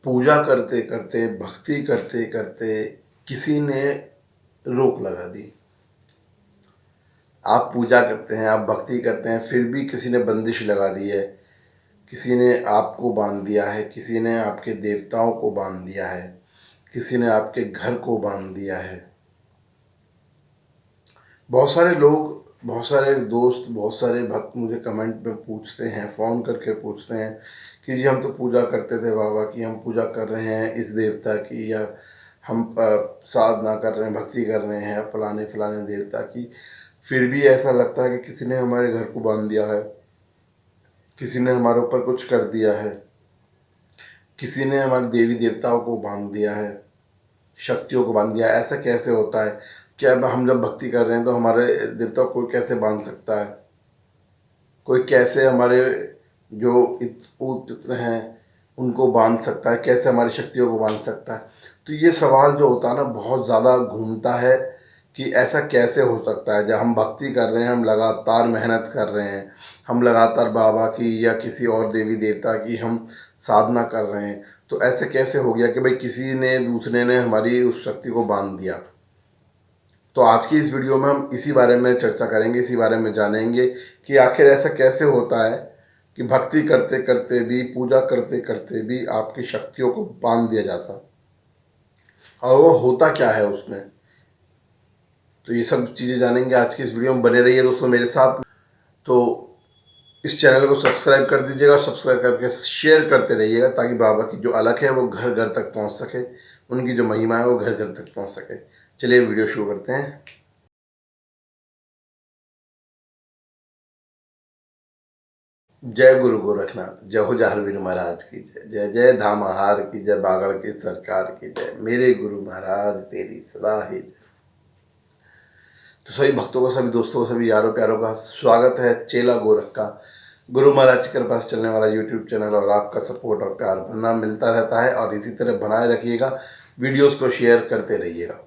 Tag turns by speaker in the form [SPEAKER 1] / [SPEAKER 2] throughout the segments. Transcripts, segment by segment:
[SPEAKER 1] पूजा करते करते, भक्ति करते करते किसी ने रोक लगा दी। आप पूजा करते हैं, आप भक्ति करते हैं, फिर भी किसी ने बंदिश लगा दी है। किसी ने आपको बांध दिया है, किसी ने आपके देवताओं को बांध दिया है, किसी ने आपके घर को बांध दिया है। बहुत सारे लोग, बहुत सारे दोस्त, बहुत सारे भक्त मुझे कमेंट में पूछते हैं, फ़ोन करके पूछते हैं कि जी हम तो पूजा करते थे बाबा की, हम पूजा कर रहे हैं इस देवता की, या हम साधना कर रहे हैं, भक्ति कर रहे हैं फलाने फलाने देवता की, फिर भी ऐसा लगता है कि किसी ने हमारे घर को बांध दिया है, किसी ने हमारे ऊपर कुछ कर दिया है, किसी ने हमारे देवी देवताओं को बांध दिया है, शक्तियों को बांध दिया है। ऐसा कैसे होता है? क्या हम जब भक्ति कर रहे हैं तो हमारे देवताओं को कैसे बांध सकता है? कोई कैसे हमारे जो पितृ हैं उनको बांध सकता है? कैसे हमारी शक्तियों को बांध सकता है? तो ये सवाल जो होता है ना, बहुत ज़्यादा घूमता है कि ऐसा कैसे हो सकता है। जब हम भक्ति कर रहे हैं, हम लगातार मेहनत कर रहे हैं, हम लगातार बाबा की या किसी और देवी देवता की हम साधना कर रहे हैं, तो ऐसे कैसे हो गया कि भाई किसी ने, दूसरे ने हमारी उस शक्ति को बांध दिया। तो आज की इस वीडियो में हम इसी बारे में चर्चा करेंगे, इसी बारे में जानेंगे कि आखिर ऐसा कैसे होता है कि भक्ति करते करते भी, पूजा करते करते भी आपकी शक्तियों को बांध दिया जाता, और वो होता क्या है उसमें। तो ये सब चीज़ें जानेंगे आज की इस वीडियो में। बने रहिए दोस्तों मेरे साथ। तो इस चैनल को सब्सक्राइब कर दीजिएगा, सब्सक्राइब करके शेयर करते रहिएगा, ताकि बाबा की जो अलख है वो घर घर तक पहुंच सके, उनकी जो महिमा है वो घर घर तक पहुंच सके। चलिए वीडियो शुरू करते हैं। जय गुरु गोरखनाथ, जय हो जाहलवीर महाराज की जय, जय जय धामाहार की जय, बागड़ की सरकार की जय, मेरे गुरु महाराज तेरी सदा ही जय। तो सभी भक्तों को, सभी दोस्तों को, सभी यारों प्यारों का स्वागत है चेला गोरख का गुरु महाराज की कृपा से चलने वाला यूट्यूब चैनल। और आपका सपोर्ट और प्यार बना मिलता रहता है, और इसी तरह बनाए रखिएगा, वीडियोस को शेयर करते रहिएगा।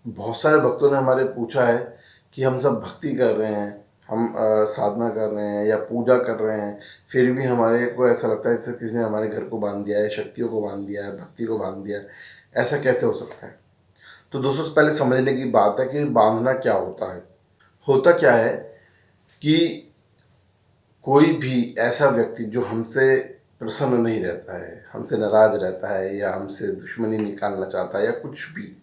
[SPEAKER 1] बहुत सारे भक्तों ने हमारे पूछा है कि हम सब भक्ति कर रहे हैं, हम साधना कर रहे हैं या पूजा कर रहे हैं, फिर भी हमारे को ऐसा लगता है जैसे किसी ने हमारे घर को बांध दिया है, शक्तियों को बांध दिया है, भक्ति को बांध दिया है। ऐसा कैसे हो सकता है? तो दोस्तों पहले समझने की बात है कि बांधना क्या होता है। होता क्या है कि कोई भी ऐसा व्यक्ति जो हमसे प्रसन्न नहीं रहता है, हमसे नाराज रहता है, या हमसे दुश्मनी निकालना चाहता है, या कुछ भी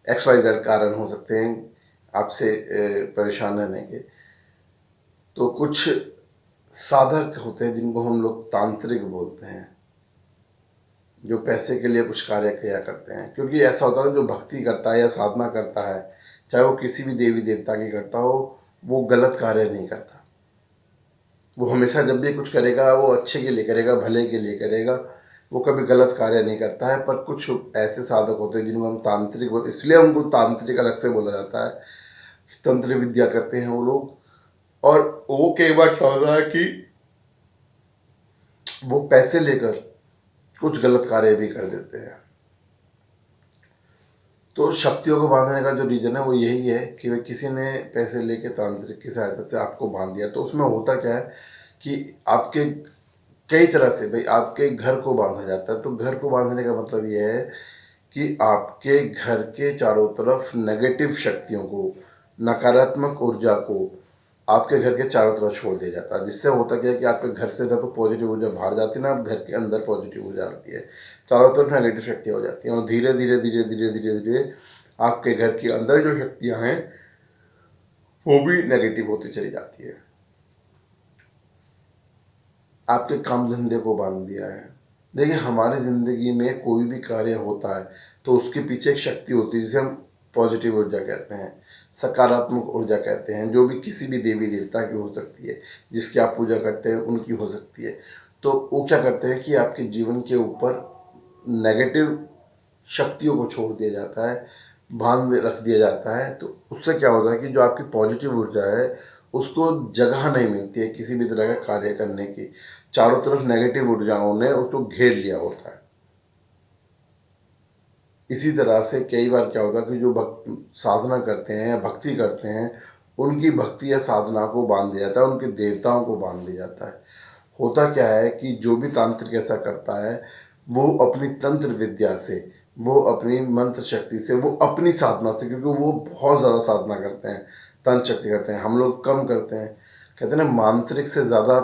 [SPEAKER 1] XYZ कारण हो सकते हैं आपसे परेशान रहने के, तो कुछ साधक होते हैं जिनको हम लोग तांत्रिक बोलते हैं, जो पैसे के लिए कुछ कार्य किया करते हैं। क्योंकि ऐसा होता है जो भक्ति करता है या साधना करता है, चाहे वो किसी भी देवी देवता की करता हो, वो गलत कार्य नहीं करता। वो हमेशा जब भी कुछ करेगा वो अच्छे के लिए करेगा, भले के लिए करेगा, वो कभी गलत कार्य नहीं करता है। पर कुछ ऐसे साधक होते हैं जिनको हम तांत्रिक बोलते, इसलिए उनको तांत्रिक अलग से बोला जाता है। तंत्र विद्या करते हैं वो लोग, और वो कई बार क्या होता है कि वो पैसे लेकर कुछ गलत कार्य भी कर देते हैं। तो शक्तियों को बांधने का जो रीज़न है वो यही है कि भाई किसी ने पैसे लेके तांत्रिक की सहायता से आपको बांध दिया। तो उसमें होता क्या है कि आपके कई तरह से भाई आपके घर को बांधा जाता है। तो घर को बांधने का मतलब ये है कि आपके घर के चारों तरफ नेगेटिव शक्तियों को, नकारात्मक ऊर्जा को आपके घर के चारों तरफ छोड़ दिया जाता है। जिससे होता क्या है कि आपके घर से ना तो पॉजिटिव ऊर्जा बाहर जाती है, ना आप घर के अंदर पॉजिटिव ऊर्जा आती है, चारों तरफ नेगेटिव शक्तियाँ हो जाती हैं। और धीरे धीरे धीरे धीरे धीरे धीरे आपके घर के अंदर जो शक्तियाँ हैं वो भी नेगेटिव होती चली जाती है। आपके काम धंधे को बांध दिया है। देखिए हमारी ज़िंदगी में कोई भी कार्य होता है तो उसके पीछे एक शक्ति होती है जिसे हम पॉजिटिव ऊर्जा कहते हैं, सकारात्मक ऊर्जा कहते हैं, जो भी किसी भी देवी देवता की हो सकती है, जिसकी आप पूजा करते हैं उनकी हो सकती है। तो वो क्या करते हैं कि आपके जीवन के ऊपर नेगेटिव शक्तियों को छोड़ दिया जाता है, बांध रख दिया जाता है। तो उससे क्या होता है कि जो आपकी पॉजिटिव ऊर्जा है उसको जगह नहीं मिलती है किसी भी तरह का कार्य करने की। चारों तरफ नेगेटिव ऊर्जाओं ने उसको घेर लिया होता है। इसी तरह से कई बार क्या होता है कि जो साधना करते हैं या भक्ति करते हैं, उनकी भक्ति या साधना को बांध दिया जाता है, उनके देवताओं को बांध दिया जाता है। होता क्या है कि जो भी तांत्रिक ऐसा करता है वो अपनी तंत्र विद्या से, वो अपनी मंत्र शक्ति से, वो अपनी साधना से, क्योंकि वो बहुत ज़्यादा साधना करते हैं, तंत्र शक्ति करते हैं, हम लोग कम करते हैं। कहते हैं ना, मांत्रिक से ज़्यादा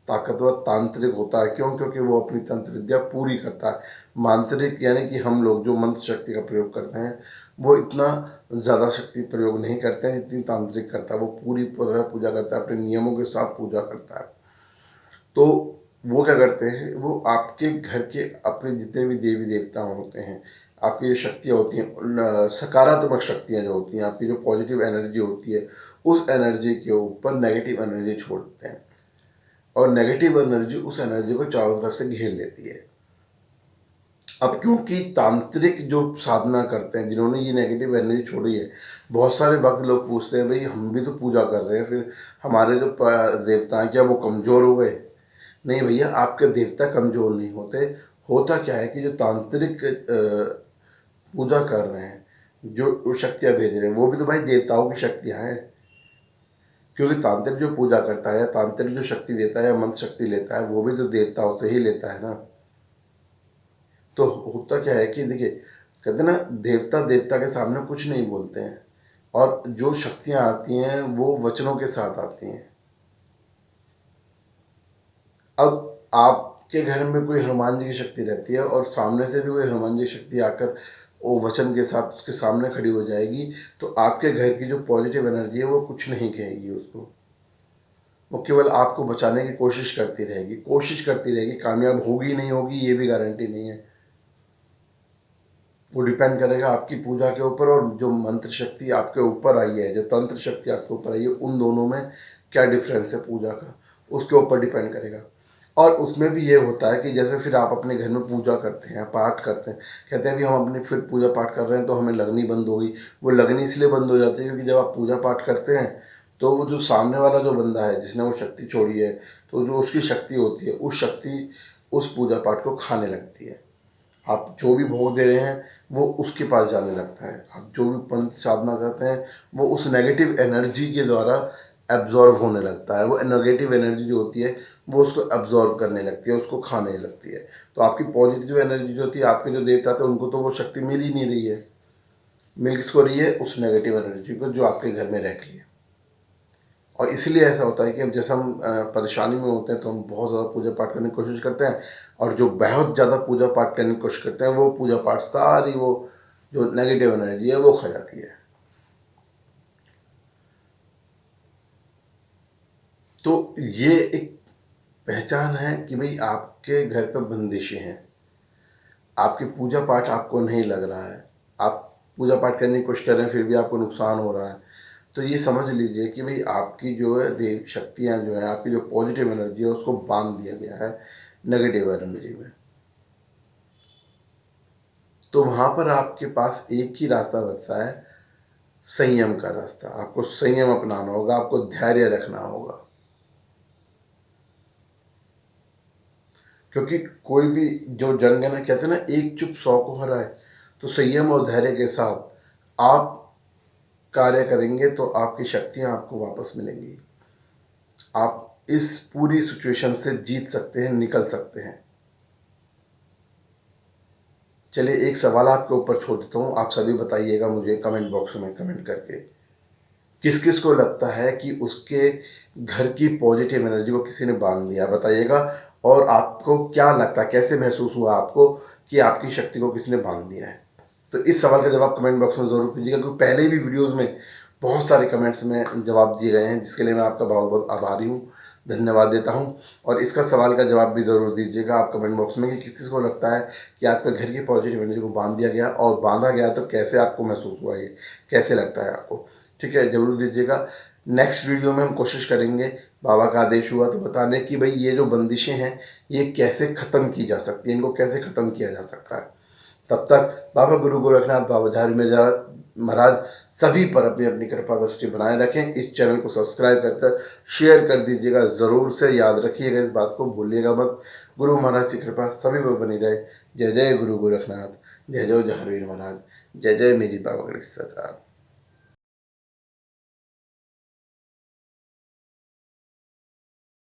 [SPEAKER 1] ताकतवर तांत्रिक होता है। क्यों? क्योंकि वो अपनी तंत्र विद्या पूरी करता है। मांत्रिक यानी कि हम लोग जो मंत्र शक्ति का प्रयोग करते हैं वो इतना ज़्यादा शक्ति प्रयोग नहीं करते हैं जितनी तांत्रिक करता है। वो पूरी तरह पूजा करता है, अपने नियमों के साथ पूजा करता है। तो वो क्या करते हैं, वो आपके घर के अपने जितने भी देवी देवता होते हैं, आपकी जो शक्तियाँ होती हैं, सकारात्मक शक्तियाँ जो होती हैं, आपकी जो पॉजिटिव एनर्जी होती है, उस एनर्जी के ऊपर नेगेटिव एनर्जी छोड़ देते हैं, और नेगेटिव एनर्जी उस एनर्जी को चारों तरफ से घेर लेती है। अब क्योंकि तांत्रिक जो साधना करते हैं, जिन्होंने ये नेगेटिव एनर्जी छोड़ी है, बहुत सारे भक्त लोग पूछते हैं, भाई हम भी तो पूजा कर रहे हैं, फिर हमारे जो देवता हैं क्या वो कमज़ोर हो गए? नहीं भैया, आपके देवता कमज़ोर नहीं होते। होता क्या है कि जो तांत्रिक पूजा कर रहे हैं, जो शक्तियाँ भेज रहे हैं, वो भी तो भाई देवताओं की शक्तियाँ हैं। क्योंकि तांत्रिक जो पूजा करता है या तांत्रिक जो शक्ति देता है या मंत्र शक्ति लेता है, वो भी तो देवताओं से ही लेता है ना। तो होता क्या है कि देखिए, कहते हैं ना, देवता देवता के सामने कुछ नहीं बोलते हैं, और जो शक्तियाँ आती हैं वो वचनों के साथ आती हैं। अब आपके घर में कोई हनुमान जी की शक्ति रहती है और सामने से भी कोई हनुमान जी की शक्ति आकर वो वचन के साथ उसके सामने खड़ी हो जाएगी, तो आपके घर की जो पॉजिटिव एनर्जी है वो कुछ नहीं कहेगी उसको। वो केवल आपको बचाने की कोशिश करती रहेगी, कोशिश करती रहेगी। कामयाब होगी नहीं होगी ये भी गारंटी नहीं है। वो डिपेंड करेगा आपकी पूजा के ऊपर, और जो मंत्र शक्ति आपके ऊपर आई है, जो तंत्र शक्ति आपके ऊपर आई है, उन दोनों में क्या डिफरेंस है पूजा का, उसके ऊपर डिपेंड करेगा। और उसमें भी ये होता है कि जैसे फिर आप अपने घर में पूजा करते हैं, पाठ करते हैं, कहते हैं भी हम अपनी फिर पूजा पाठ कर रहे हैं तो हमें लगनी बंद हो गई। वो लगनी इसलिए बंद हो जाती है क्योंकि जब आप पूजा पाठ करते हैं तो वो जो सामने वाला जो बंदा है जिसने वो शक्ति छोड़ी है, तो जो उसकी शक्ति होती है, उस शक्ति उस पूजा पाठ को खाने लगती है। आप जो भी भोग दे रहे हैं वो उसके पास जाने लगता है। आप जो भी पंथ साधना करते हैं वो उस नेगेटिव एनर्जी के द्वारा एब्जॉर्व होने लगता है। वो नेगेटिव एनर्जी जो होती है वो उसको एब्जॉर्व करने लगती है, उसको खाने लगती है। तो आपकी पॉजिटिव एनर्जी जो होती है, आपके जो देवता थे उनको तो वो शक्ति मिल ही नहीं रही है। मिल किसको रही है? उस नेगेटिव एनर्जी को जो आपके घर में रह रही है। और इसलिए ऐसा होता है कि अब जैसे हम परेशानी में होते हैं तो हम बहुत ज़्यादा पूजा पाठ करने की कोशिश करते हैं, और जो बहुत ज़्यादा पूजा पाठ करने की कोशिश करते हैं वो पूजा पाठ सारी वो जो नेगेटिव एनर्जी है वो खा जाती है। तो ये एक पहचान है कि भाई आपके घर पर बंदिशें हैं, आपकी पूजा पाठ आपको नहीं लग रहा है, आप पूजा पाठ करने की कोशिश कर रहे हैं फिर भी आपको नुकसान हो रहा है, तो ये समझ लीजिए कि भाई आपकी जो है देव शक्तियाँ जो हैं, आपकी जो पॉजिटिव एनर्जी है उसको बांध दिया गया है नेगेटिव एनर्जी में। तो वहाँ पर आपके पास एक ही रास्ता बचता है, संयम का रास्ता। आपको संयम अपनाना होगा, आपको धैर्य रखना होगा, क्योंकि कोई भी जो जंग है ना, कहते हैं ना, एक चुप 100 को हराए। तो संयम और धैर्य के साथ आप कार्य करेंगे तो आपकी शक्तियाँ आपको वापस मिलेंगी। आप इस पूरी सिचुएशन से जीत सकते हैं, निकल सकते हैं। चलिए, एक सवाल आपके ऊपर छोड़ देता हूँ, आप सभी बताइएगा मुझे कमेंट बॉक्स में कमेंट करके, किस किस को लगता है कि उसके घर की पॉजिटिव एनर्जी को किसी ने बांध दिया, बताइएगा। और आपको क्या लगता है, कैसे महसूस हुआ आपको कि आपकी शक्ति को किसी ने बांध दिया है? तो इस सवाल का जवाब कमेंट बॉक्स में ज़रूर कीजिएगा, क्योंकि पहले भी वीडियोज़ में बहुत सारे कमेंट्स में जवाब दिए गए हैं, जिसके लिए मैं आपका बहुत बहुत आभारी हूँ, धन्यवाद देता हूँ। और इसका सवाल का जवाब भी ज़रूर दीजिएगा आप कमेंट बॉक्स में कि किसी को लगता है कि आपके घर की पॉजिटिव एनर्जी को बांध दिया गया, और बांधा गया तो कैसे आपको महसूस हुआ, ये कैसे लगता है आपको? ठीक है, ज़रूर दीजिएगा। नेक्स्ट वीडियो में हम कोशिश करेंगे, बाबा का आदेश हुआ तो बताने की भाई ये जो बंदिशें हैं ये कैसे ख़त्म की जा सकती हैं, इनको कैसे ख़त्म किया जा सकता है। तब तक बाबा गुरु गोरखनाथ बाबा झारी महाराज सभी पर अपनी अपनी कृपा दृष्टि बनाए रखें। इस चैनल को सब्सक्राइब कर शेयर कर दीजिएगा, ज़रूर से याद रखिएगा, इस बात को भूलिएगा मत। गुरु महाराज की कृपा सभी पर बनी रहे। जय जय गुरु गोरखनाथ, जय जय झारवीर महाराज, जय जय मेरी बाबा गणेश सरकार।